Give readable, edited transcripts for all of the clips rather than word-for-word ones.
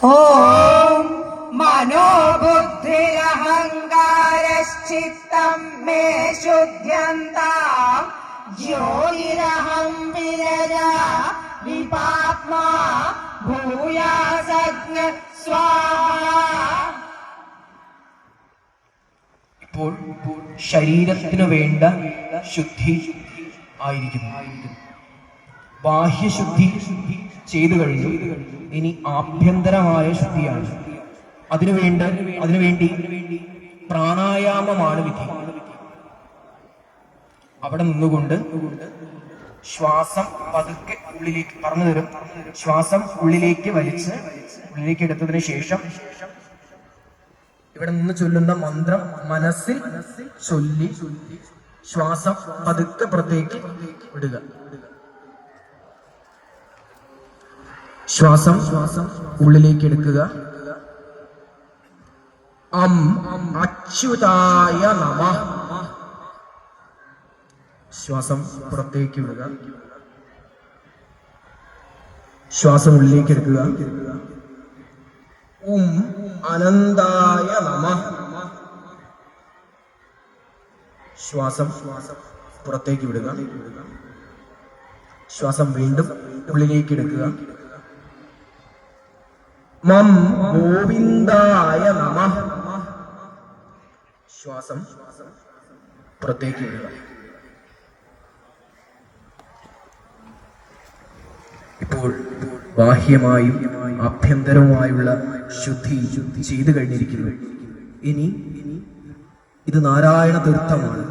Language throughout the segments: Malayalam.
ഓം മനോബുദ്ധിരഹങ്കാരശ്ചിത്തം മേ ശുദ്ധ്യന്താം ജ്യോതിരഹം വിരജാ വിപാത്മാ ഭൂയാസജ്ഞ സ്വാഹാ. ഇപ്പോൾ ശരീരത്തിനു വേണ്ട ശുദ്ധി ആയിരിക്കുന്നു. ബാഹ്യശുദ്ധി ചെയ്തു കഴിഞ്ഞു. ഇനി ആഭ്യന്തരമായ ശുദ്ധിയാണ്. അതിനുവേണ്ടി പ്രാണായാമമാണ് വിധി. അവിടെ നിന്നുകൊണ്ട് ശ്വാസം പതുക്കെ ഉള്ളിലേക്ക് പറഞ്ഞു തരും. ശ്വാസം ഉള്ളിലേക്ക് വലിച്ച് ഉള്ളിലേക്ക് എടുത്തതിന് ശേഷം ഇവിടെ നിന്ന് ചൊല്ലുന്ന മന്ത്രം മനസ്സിൽ ചൊല്ലി ശ്വാസം പതുക്കെ പുറത്തേക്ക് വിടുക. ശ്വാസം ഉള്ളിലേക്ക് എടുക്കുക. അച്യുതായ നമഃ. ശ്വാസം പുറത്തേക്ക് വിടുക. ശ്വാസം ഉള്ളിലേക്ക് എടുക്കുക. അനന്തായ നമഃ. ശ്വാസം പുറത്തേക്ക് വിടുക. ശ്വാസം വീണ്ടും ഉള്ളിലേക്ക് എടുക്കുക. മം ഗോവിന്ദായ നമഃ. ശ്വാസം പുറത്തേക്ക് വിടുക. ഇപ്പോൾ ബാഹ്യമായും ആഭ്യന്തരവുമായുള്ള ശുദ്ധി ചെയ്തു കഴിഞ്ഞിരിക്കുന്നു. ഇനി ഇത് നാരായണ തീർത്ഥമാണ്.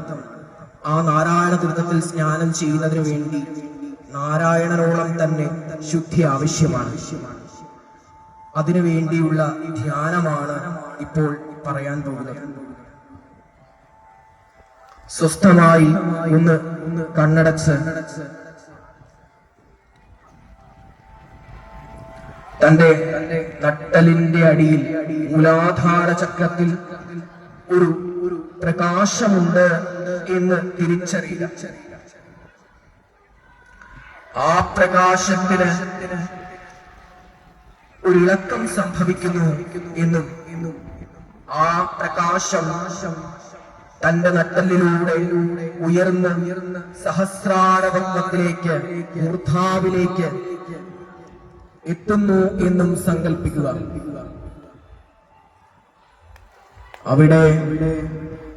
ആ നാരായണ തീർത്ഥത്തിൽ സ്നാനം ചെയ്യുന്നതിന് വേണ്ടി നാരായണനോളം തന്നെ ശുദ്ധി ആവശ്യമാണ്. അതിനു വേണ്ടിയുള്ള ധ്യാനമാണ് ഇപ്പോൾ പറയാൻ പോകുന്നത്. സ്വസ്ഥമായി ഒന്ന് കണ്ണടച്ച് തന്റെ നട്ടലിന്റെ അടിയിൽ മൂലാധാര ചക്രത്തിൽ ഒരു പ്രകാശമുണ്ട് എന്ന് തിരിച്ചറിയുക. ആ പ്രകാശത്തിന് ഒരിളക്കം സംഭവിക്കുന്നു എന്നും ആ പ്രകാശം തന്റെ നട്ടലിലൂടെ ഉയർന്ന് സഹസ്രാരപത്മത്തിലേക്ക് മൂർധാവിലേക്ക് എത്തുന്നു എന്നും സങ്കല്പിക്കുക. അവിടെ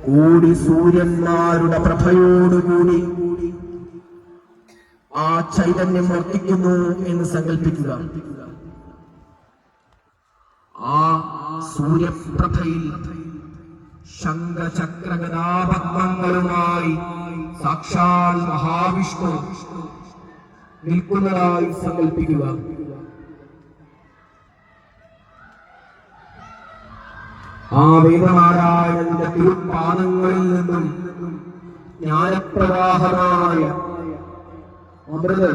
കോടി സൂര്യന്മാരുടെ പ്രഭയോടുകൂടി ആ ചൈതന്യം വർത്തിക്കുന്നു എന്ന് സങ്കല്പിക്കുക. ആ സൂര്യപ്രഭയിൽ ശംഖചക്രഗദാപദ്മങ്ങളുമായി സാക്ഷാൽ മഹാവിഷ്ണു നിൽക്കുന്നതായി സങ്കല്പിക്കുക. ആ വേദനാരായണന്റെ തിരുപ്പാദങ്ങളിൽ നിന്നും ജ്ഞാനപ്രവാഹമായ അമൃത്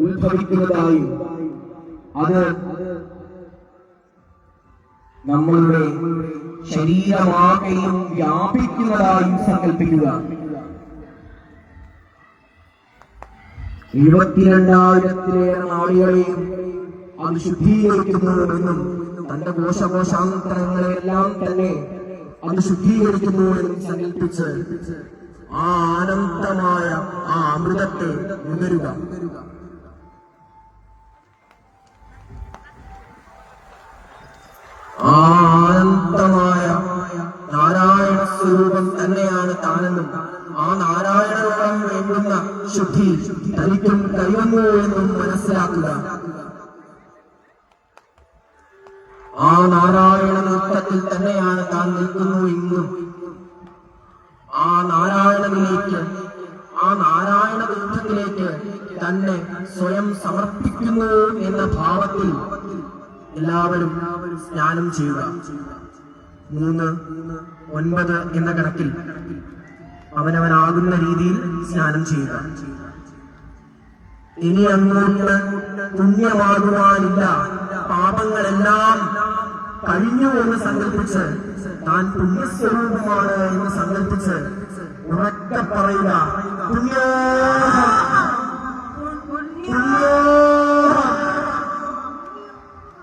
ഉത്ഭവിക്കുന്നതായും അത് നമ്മളുടെ ശരീരമാകെയും വ്യാപിക്കുന്നതായും സങ്കല്പിക്കുക. 22,000-ലേറെ നാളികളെയും അത് ശുദ്ധീകരിക്കുന്നുവെന്നും തന്റെ കോശകോശാന്തരങ്ങളെല്ലാം തന്നെ അത് ശുദ്ധീകരിക്കുന്നുവെന്നും സങ്കല്പിച്ച് ആ ആനന്ദമായ ആ അമൃതത്തെ നുകരുക. ആ ആനന്ദമായ നാരായണ സ്വരൂപം തന്നെയാണ് താനെന്നും ആ നാരായണനോളം വേണ്ടുന്ന ശുദ്ധി തനിക്കും കഴിയുന്നു എന്നും മനസ്സിലാക്കുക. ആ നാരായണ നൃത്തത്തിൽ തന്നെയാണ് താൻ നിൽക്കുന്നു എന്നും ആ നാരായണനിലേക്ക് ആ നാരായണ നൃത്തത്തിലേക്ക് തന്നെ സ്വയം സമർപ്പിക്കുന്നു എന്ന ഭാവത്തിൽ എല്ലാവരും സ്നാനം ചെയ്യുക. 3, 9 എന്ന കണക്കിൽ അവനവനാകുന്ന രീതിയിൽ സ്നാനം ചെയ്യുക. ഇനി അങ്ങോട്ട് പുണ്യമാകുവാനില്ല, പാപങ്ങളെല്ലാം കഴിഞ്ഞു എന്ന് സങ്കല്പിച്ച് താൻ പുണ്യസ്വരൂപമാണ് എന്ന് സങ്കല്പിച്ച് ഉറക്കെ പറയുക, പുണ്യോഹം പുണ്യോഹം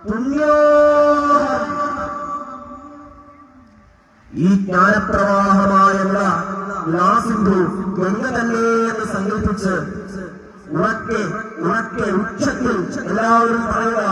പുണ്യോഹം ഒരുമിച്ച് ഉറക്കെ ഉറക്കെ ഉച്ചത്തിൽ എല്ലാവരും പറയുക